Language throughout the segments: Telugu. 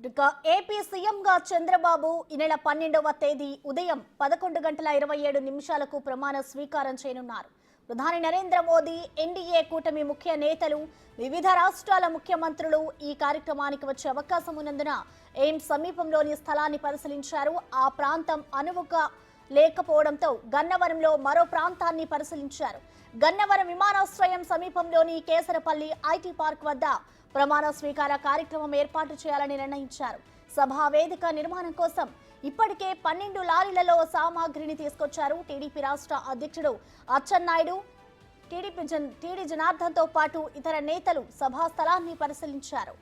ఇక ఏపీ సీఎంగా చంద్రబాబు ఈ నెల 12వ తేదీ ఉదయం 11:27 ప్రమాణ స్వీకారం చేయనున్నారు. ప్రధాని నరేంద్ర మోదీ, ఎన్డీఏ కూటమి ముఖ్య నేతలు, వివిధ రాష్ట్రాల ముఖ్యమంత్రులు ఈ కార్యక్రమానికి వచ్చే అవకాశం ఉన్నందున ఎయిమ్స్ సమీపంలోని స్థలాన్ని పరిశీలించారు. ఆ ప్రాంతం అనువుగా లేకపోవడంతో గన్నవరంలో మరో ప్రాంతాన్ని పరిశీలించారు. గన్నవరం విమానాశ్రయం సమీపంలోని కేసరపల్లి ఐటీ పార్క్ వద్ద ప్రమాణ స్వీకార కార్యక్రమం ఏర్పాటు చేయాలని నిర్ణయించారు. సభా వేదిక నిర్మాణం కోసం ఇప్పటికే 12 లారీలలో సామాగ్రిని తీసుకొచ్చారు. టీడీపీ రాష్ట్ర అధ్యక్షుడు అచ్చెన్నాయుడు, టీడీ జనార్దన్తో పాటు ఇతర నేతలు సభా స్థలాన్ని పరిశీలించారు.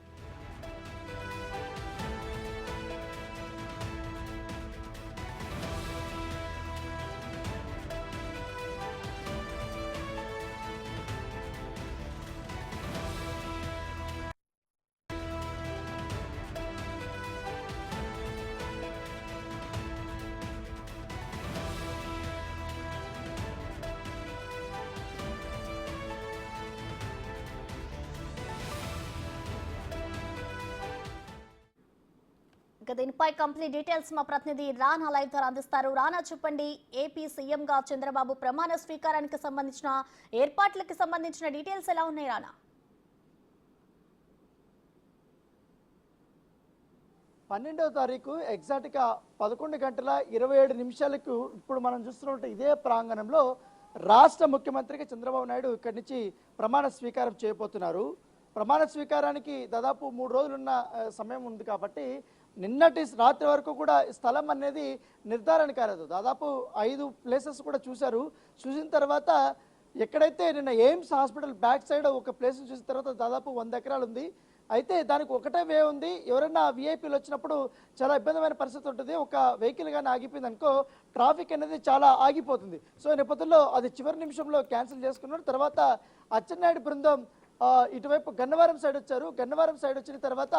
దీనిపై కంప్లీట్ డీటెయిల్స్ మా ప్రతినిధి రానా లైవ్ ద్వారా అందిస్తారు. రానా, చెప్పండి, ఏపీ సీఎంగా చంద్రబాబు ప్రమాణ స్వీకారానికి సంబంధించిన ఏర్పాట్లకి సంబంధించిన డీటెయిల్స్ ఎలా ఉన్నాయి రానా? 12వ తారీఖు ఎగ్జాక్ట్గా 11:27 ఇప్పుడు మనం చూస్తున్నట్టు ఇదే ప్రాంగణంలో రాష్ట్ర ముఖ్యమంత్రికి చంద్రబాబు నాయుడు ఇక్కడి నుంచి ప్రమాణ స్వీకారం చేయబోతున్నారు. ప్రమాణ స్వీకారానికి దాదాపు 3 రోజులున్న సమయం ఉంది కాబట్టి నిన్నటి రాత్రి వరకు కూడా స్థలం అనేది నిర్ధారణ కాలేదు. దాదాపు 5 ప్లేసెస్ కూడా చూసిన తర్వాత ఎక్కడైతే నిన్న ఎయిమ్స్ హాస్పిటల్ బ్యాక్ సైడ్ ఒక ప్లేస్ చూసిన తర్వాత దాదాపు 100 ఎకరాలు ఉంది. అయితే దానికి ఒకటే వే ఉంది. ఎవరైనా విఐపీలు వచ్చినప్పుడు చాలా ఇబ్బందిమైన పరిస్థితి ఉంటుంది. ఒక వెహికల్ కానీ ఆగిపోయింది అనుకో ట్రాఫిక్ అనేది చాలా ఆగిపోతుంది. సో ఈ నేపథ్యంలో అది చివరి నిమిషంలో క్యాన్సిల్ చేసుకున్నారు. తర్వాత అచ్చెన్నాయుడు బృందం ఇటువైపు గన్నవరం సైడ్ వచ్చారు. గన్నవరం సైడ్ వచ్చిన తర్వాత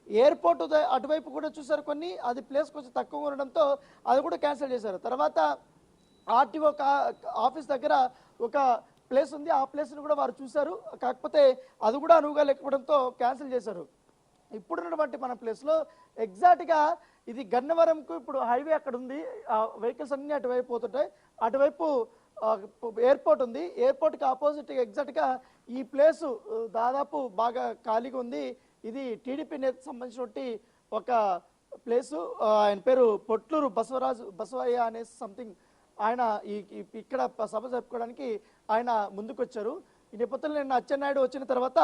ఎయిర్పోర్ట్ అటువైపు కూడా చూసారు కొన్ని, అది ప్లేస్ కొంచెం తక్కువ ఉండడంతో అది కూడా క్యాన్సిల్ చేశారు. తర్వాత ఆర్టీఓ ఆఫీస్ దగ్గర ఒక ప్లేస్ ఉంది, ఆ ప్లేస్ను కూడా వారు చూశారు. కాకపోతే అది కూడా అనువుగా లేకపోవడంతో క్యాన్సిల్ చేశారు. ఇప్పుడున్నటువంటి మన ప్లేస్లో ఎగ్జాక్ట్గా ఇది గన్నవరంకు ఇప్పుడు హైవే అక్కడ ఉంది. వెహికల్స్ అన్నీ అటువైపు పోతుంటాయి. అటువైపు ఎయిర్పోర్ట్ ఉంది. ఎయిర్పోర్ట్కి ఆపోజిట్ ఎగ్జాక్ట్గా ఈ ప్లేసు దాదాపు బాగా ఖాళీగా ఉంది. ఇది టీడీపీ నేతకు సంబంధించినటువంటి ఒక ప్లేసు. ఆయన పేరు పొట్లూరు బసవయ్య అనే సంథింగ్. ఆయన ఇక్కడ సభ జరుపుకోవడానికి ఆయన ముందుకొచ్చారు. ఈ నేపథ్యంలో నిన్న అచ్చెన్నాయుడు వచ్చిన తర్వాత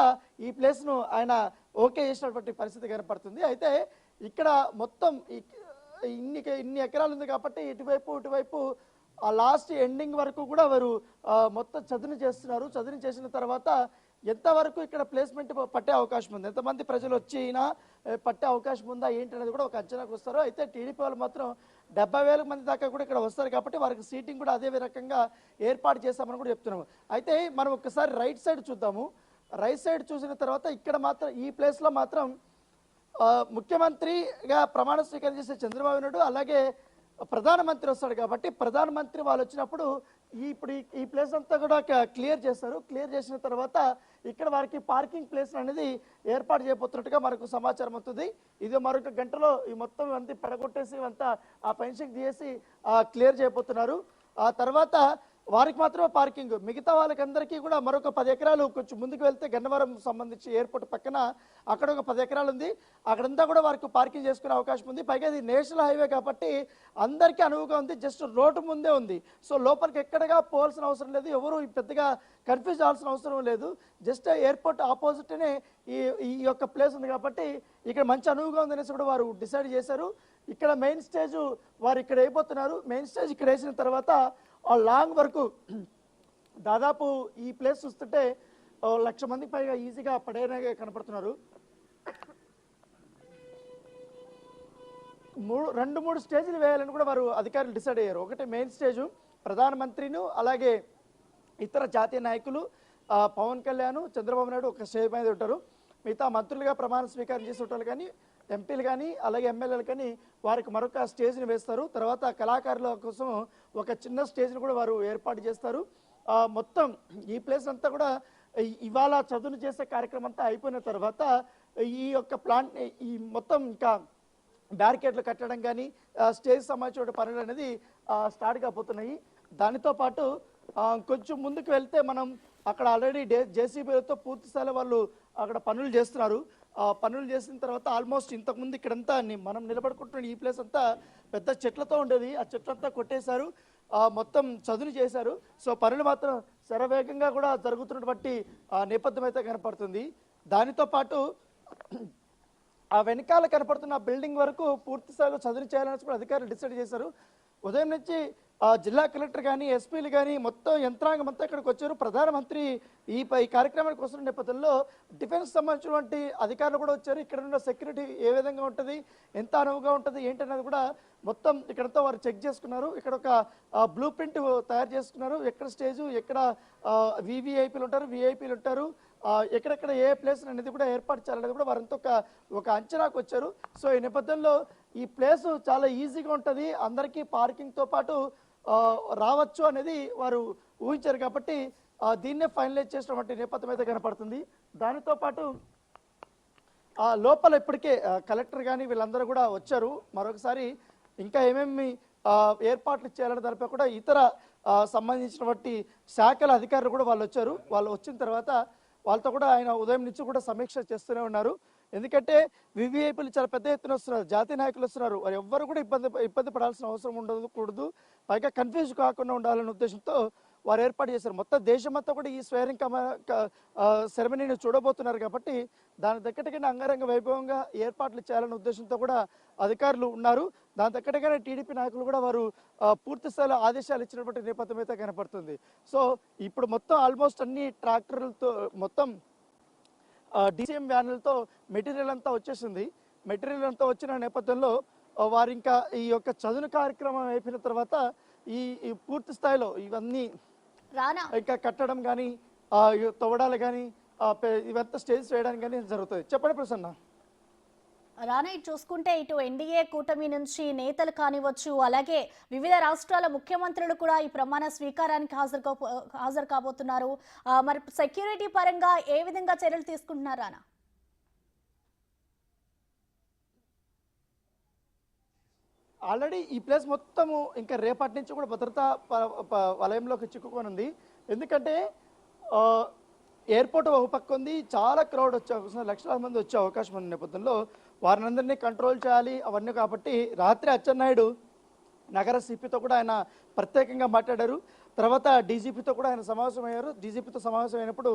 ఈ ప్లేస్ను ఆయన ఓకే చేసినటువంటి పరిస్థితి కనపడుతుంది. అయితే ఇక్కడ మొత్తం ఇన్ని ఎకరాలు ఉంది కాబట్టి ఇటువైపు ఆ లాస్ట్ ఎండింగ్ వరకు కూడా వారు మొత్తం చదును చేస్తున్నారు. చదును చేసిన తర్వాత ఎంతవరకు ఇక్కడ ప్లేస్మెంట్ పట్టే అవకాశం ఉంది, ఎంతమంది ప్రజలు వచ్చినా పట్టే అవకాశం ఉందా ఏంటి అనేది కూడా ఒక అంచనాకు వస్తారు. అయితే టీడీపీ వాళ్ళు మాత్రం 70,000 మంది దాకా కూడా ఇక్కడ వస్తారు కాబట్టి వారికి సీటింగ్ కూడా అదే రకంగా ఏర్పాటు చేస్తామని కూడా చెప్తున్నాము. అయితే మనం ఒకసారి రైట్ సైడ్ చూద్దాము. రైట్ సైడ్ చూసిన తర్వాత ఇక్కడ మాత్రం ఈ ప్లేస్లో మాత్రం ముఖ్యమంత్రిగా ప్రమాణ స్వీకారం చేసే చంద్రబాబు నాయుడు అలాగే ప్రధానమంత్రి వస్తాడు కాబట్టి ప్రధానమంత్రి వాళ్ళు వచ్చినప్పుడు ఇప్పుడు ఈ ప్లేస్ అంతా కూడా క్లియర్ చేస్తారు. క్లియర్ చేసిన తర్వాత ఇక్కడ వారికి పార్కింగ్ ప్లేస్ అనేది ఏర్పాటు చేయబోతున్నట్టుగా మనకు సమాచారం అవుతుంది. ఇది మరొక గంటలో ఈ మొత్తం ఇవంతా పడగొట్టేసి ఇవంతా ఆ పెన్షన్ తీసి క్లియర్ చేయబోతున్నారు. ఆ తర్వాత వారికి మాత్రమే పార్కింగ్, మిగతా వాళ్ళకందరికీ కూడా మరొక 10 ఎకరాలు కొంచెం ముందుకు వెళ్తే గన్నవరం సంబంధించి ఎయిర్పోర్ట్ పక్కన అక్కడ ఒక 10 ఎకరాలు ఉంది. అక్కడంతా కూడా వారికి పార్కింగ్ చేసుకునే అవకాశం ఉంది. పైగా ఇది నేషనల్ హైవే కాబట్టి అందరికీ అనువుగా ఉంది. జస్ట్ రోడ్డు ముందే ఉంది. సో లోపలికి ఎక్కడగా పోవాల్సిన అవసరం లేదు, ఎవరు పెద్దగా కన్ఫ్యూజ్ అవ్వాల్సిన అవసరం లేదు. జస్ట్ ఎయిర్పోర్ట్ ఆపోజిట్నే ఈ యొక్క ప్లేస్ ఉంది కాబట్టి ఇక్కడ మంచి అనువుగా ఉంది అనేసి కూడా వారు డిసైడ్ చేశారు. ఇక్కడ మెయిన్ స్టేజ్ వారు ఇక్కడ వేయబోతున్నారు. మెయిన్ స్టేజ్ ఇక్కడ వేసిన తర్వాత లాంగ్ వరకు దాదాపు ఈ ప్లేస్ చూస్తుంటే 1,00,000 మందికి పైగా ఈజీగా పడేలాగా కనపడుతున్నారు. 2-3 స్టేజ్లు వేయాలని కూడా వారు అధికారులు డిసైడ్ అయ్యారు. ఒకటి మెయిన్ స్టేజు ప్రధానమంత్రిను అలాగే ఇతర జాతీయ నాయకులు పవన్ కళ్యాణ్, చంద్రబాబు నాయుడు ఒక స్టేజ్ మీద ఉంటారు. మిగతా మంత్రులుగా ప్రమాణ స్వీకారం చేసే వాళ్ళు కానీ ఎంపీలు కానీ అలాగే ఎమ్మెల్యేలు కానీ వారికి మరొక స్టేజ్ని వేస్తారు. తర్వాత కళాకారుల కోసం ఒక చిన్న స్టేజ్ని కూడా వారు ఏర్పాటు చేస్తారు. మొత్తం ఈ ప్లేస్ అంతా కూడా ఇవాళ చదును చేసే కార్యక్రమం అంతా అయిపోయిన తర్వాత ఈ యొక్క ప్లాంట్ ఈ మొత్తం ఇంకా బ్యారికేడ్లు కట్టడం కానీ స్టేజ్ సంబంధించిన పనులు అనేది స్టార్ట్ కాబోతున్నాయి. దానితో పాటు కొంచెం ముందుకు వెళ్తే మనం అక్కడ ఆల్రెడీ జేసీబీలతో పూర్తి స్థాయిలో వాళ్ళు అక్కడ పనులు చేస్తున్నారు. పనులు చేసిన తర్వాత ఆల్మోస్ట్ ఇంతకుముందు ఇక్కడంతా మనం నిలబడుకుంటున్న ఈ ప్లేస్ అంతా పెద్ద చెట్లతో ఉండేది. ఆ చెట్లంతా కొట్టేశారు, మొత్తం చదును చేశారు. సో పనులు మాత్రం శరవేగంగా కూడా జరుగుతున్నటువంటి నేపథ్యం అయితే కనపడుతుంది. దానితో పాటు ఆ వెనకాల కనపడుతున్న బిల్డింగ్ వరకు పూర్తి స్థాయిలో చదును చేయాలని కూడా అధికారులు డిసైడ్ చేశారు. ఉదయం నుంచి జిల్లా కలెక్టర్ కానీ ఎస్పీలు కానీ మొత్తం యంత్రాంగం అంతా ఇక్కడికి వచ్చారు. ప్రధానమంత్రి ఈ కార్యక్రమానికి వస్తున్న నేపథ్యంలో డిఫెన్స్ సంబంధించినటువంటి అధికారులు కూడా వచ్చారు. ఇక్కడ ఉన్న సెక్యూరిటీ ఏ విధంగా ఉంటుంది, ఎంత అనువుగా ఉంటుంది ఏంటనేది కూడా మొత్తం ఇక్కడంతా వారు చెక్ చేసుకున్నారు. ఇక్కడ ఒక బ్లూ ప్రింట్ తయారు చేసుకున్నారు. ఎక్కడ స్టేజు, ఎక్కడ వివిఐపీలు ఉంటారు, విఐపీలు ఉంటారు, ఎక్కడెక్కడ ఏ ప్లేస్ అనేది కూడా ఏర్పాటు చేయాలనేది కూడా వారంతా ఒక అంచనాకు వచ్చారు. సో ఈ నేపథ్యంలో ఈ ప్లేస్ చాలా ఈజీగా ఉంటుంది, అందరికీ పార్కింగ్తో పాటు రావచ్చు అనేది వారు ఊహించారు. కాబట్టి దీన్నే ఫైనలైజ్ చేసినటువంటి నేపథ్యం అయితే కనపడుతుంది. దానితో పాటు లోపల ఇప్పటికే కలెక్టర్ కానీ వీళ్ళందరూ కూడా వచ్చారు. మరొకసారి ఇంకా ఏమేమి ఏర్పాట్లు చేయాలనే దానిపై కూడా ఇతర సంబంధించినటువంటి శాఖల అధికారులు కూడా వాళ్ళు వచ్చారు. వాళ్ళు వచ్చిన తర్వాత వాళ్ళతో కూడా ఆయన ఉదయం నుంచి కూడా సమీక్ష చేస్తూనే ఉన్నారు. ఎందుకంటే వివిఐపీలు చాలా పెద్ద ఎత్తున వస్తున్నారు, జాతీయ నాయకులు వస్తున్నారు. వారు ఎవ్వరు కూడా ఇబ్బంది పడాల్సిన అవసరం ఉండకూడదు, పైగా కన్ఫ్యూజ్ కాకుండా ఉండాలనే ఉద్దేశంతో వారు ఏర్పాటు చేశారు. మొత్తం దేశమంతా కూడా ఈ స్వేరింగ్ సెరమనీని చూడబోతున్నారు. కాబట్టి దాని దగ్గరగానే అంగరంగ వైభవంగా ఏర్పాట్లు చేయాలనే ఉద్దేశంతో కూడా అధికారులు ఉన్నారు. దాని దగ్గరగానే టీడీపీ నాయకులు కూడా వారు పూర్తి స్థాయిలో ఆదేశాలు ఇచ్చినటువంటి నేపథ్యం అయితే కనపడుతుంది. సో ఇప్పుడు మొత్తం ఆల్మోస్ట్ అన్ని ట్రాక్టర్లతో మొత్తం డిసిఎం వ్యాన్లతో మెటీరియల్ అంతా వచ్చేసింది. మెటీరియల్ అంతా వచ్చిన నేపథ్యంలో వారు ఇంకా ఈ యొక్క చదును కార్యక్రమం అయిపోయిన తర్వాత ఈ పూర్తి స్థాయిలో ఇవన్నీ ఇంకా కట్టడం కానీ తవ్వడాలు కానీ ఇవంతా స్టేజ్ వేయడానికి కానీ జరుగుతుంది. చెప్పండి ప్రసన్న. రానా, చూసుకుంటే ఇటు ఎన్డీఏ కూటమి నుంచి నేతలు కానివచ్చు, అలాగే వివిధ రాష్ట్రాల ముఖ్యమంత్రులు కూడా ఈ ప్రమాణ స్వీకారానికి హాజరు కాబోతున్నారు. మరి సెక్యూరిటీ పరంగా ఏ విధంగా చర్యలు తీసుకుంటున్నారు రానా? ఆల్రెడీ ఈ ప్లేస్ మొత్తము ఇంకా రేపటి నుంచి కూడా భద్రతా వలయంలోకి చిక్కుకొని ఉంది. ఎందుకంటే ఎయిర్పోర్ట్ ఒక పక్క ఉంది, చాలా క్రౌడ్ వచ్చే అవకాశం, లక్షలాది మంది వచ్చే అవకాశం ఉన్న నేపథ్యంలో వారిని అందరినీ కంట్రోల్ చేయాలి అవన్నీ. కాబట్టి రాత్రి అచ్చెన్నాయుడు నగర సిపితో కూడా ఆయన ప్రత్యేకంగా మాట్లాడారు. తర్వాత డీజీపీతో కూడా ఆయన సమావేశమయ్యారు. డీజీపీతో సమావేశం అయినప్పుడు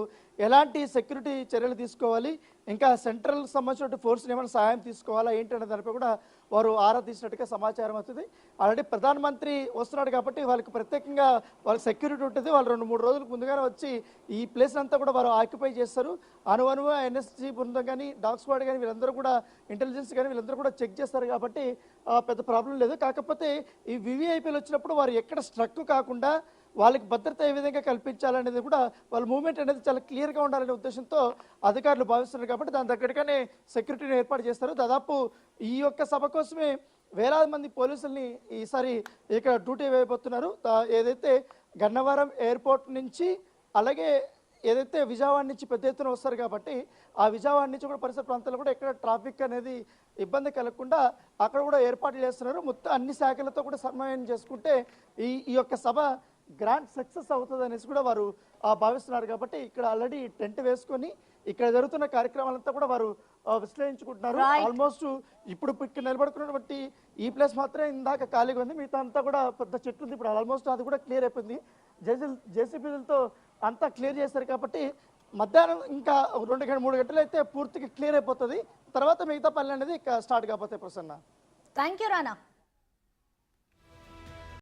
ఎలాంటి సెక్యూరిటీ చర్యలు తీసుకోవాలి, ఇంకా సెంట్రల్ సంబంధించిన ఫోర్స్ని ఏమైనా సహాయం తీసుకోవాలా ఏంటనే దానిపై కూడా వారు ఆరా తీసినట్టుగా సమాచారం వస్తుంది. ఆల్రెడీ ప్రధానమంత్రి వస్తున్నాడు కాబట్టి వాళ్ళకి ప్రత్యేకంగా వాళ్ళకి సెక్యూరిటీ ఉంటుంది. వాళ్ళు 2-3 రోజులకు ముందుగానే వచ్చి ఈ ప్లేస్ అంతా కూడా వారు ఆక్యుపై చేస్తారు. అనువనుగా ఎన్ఎస్జీ బృందం కానీ, డాగ్ స్క్వాడ్ కానీ వీళ్ళందరూ కూడా, ఇంటెలిజెన్స్ కానీ వీళ్ళందరూ కూడా చెక్ చేస్తారు. కాబట్టి పెద్ద ప్రాబ్లం లేదు. కాకపోతే ఈ వివిఐపీలు వచ్చినప్పుడు వారు ఎక్కడ స్ట్రక్ కాకుండా వాళ్ళకి భద్రత ఏ విధంగా కల్పించాలనేది కూడా వాళ్ళ మూవ్మెంట్ అనేది చాలా క్లియర్గా ఉండాలనే ఉద్దేశంతో అధికారులు భావిస్తున్నారు. కాబట్టి దాని దగ్గరగానే సెక్యూరిటీని ఏర్పాటు చేస్తారు. దాదాపు ఈ యొక్క సభ కోసమే వేలాది మంది పోలీసుల్ని ఈసారి ఇక్కడ డ్యూటీ వేయబోతున్నారు. ఏదైతే గన్నవరం ఎయిర్పోర్ట్ నుంచి, అలాగే ఏదైతే విజయవాడ నుంచి పెద్ద ఎత్తున వస్తారు కాబట్టి ఆ విజయవాడ నుంచి కూడా పరిసర ప్రాంతాల్లో కూడా ఎక్కడ ట్రాఫిక్ అనేది ఇబ్బంది కలగకుండా అక్కడ కూడా ఏర్పాట్లు చేస్తున్నారు. మొత్తం అన్ని శాఖలతో కూడా సమన్వయం చేసుకుంటే ఈ యొక్క సభ గ్రాండ్ సక్సెస్ అవుతుంది అనేసి కూడా వారు భావిస్తున్నారు. కాబట్టి ఇక్కడ ఆల్రెడీ టెంట్ వేసుకొని ఇక్కడ జరుగుతున్న కార్యక్రమాలంతా కూడా వారు విశ్లేషించుకుంటున్నారు. ఆల్మోస్ట్ ఇప్పుడు ఇక్కడ నిలబడుకున్నటువంటి ఈ ప్లేస్ మాత్రమే ఇందాక ఖాళీగా ఉంది, మిగతా అంతా కూడా పెద్ద చెట్లు ఉంది. ఇప్పుడు ఆల్మోస్ట్ అది కూడా క్లియర్ అయిపోయింది. జేసీబీలతో అంతా క్లియర్ చేస్తారు. కాబట్టి మధ్యాహ్నం ఇంకా 2-3 గంటలు అయితే పూర్తిగా క్లియర్ అయిపోతుంది. తర్వాత మిగతా పనులు అనేది స్టార్ట్ కాబోతాయి. Prasanna, thank you Rana.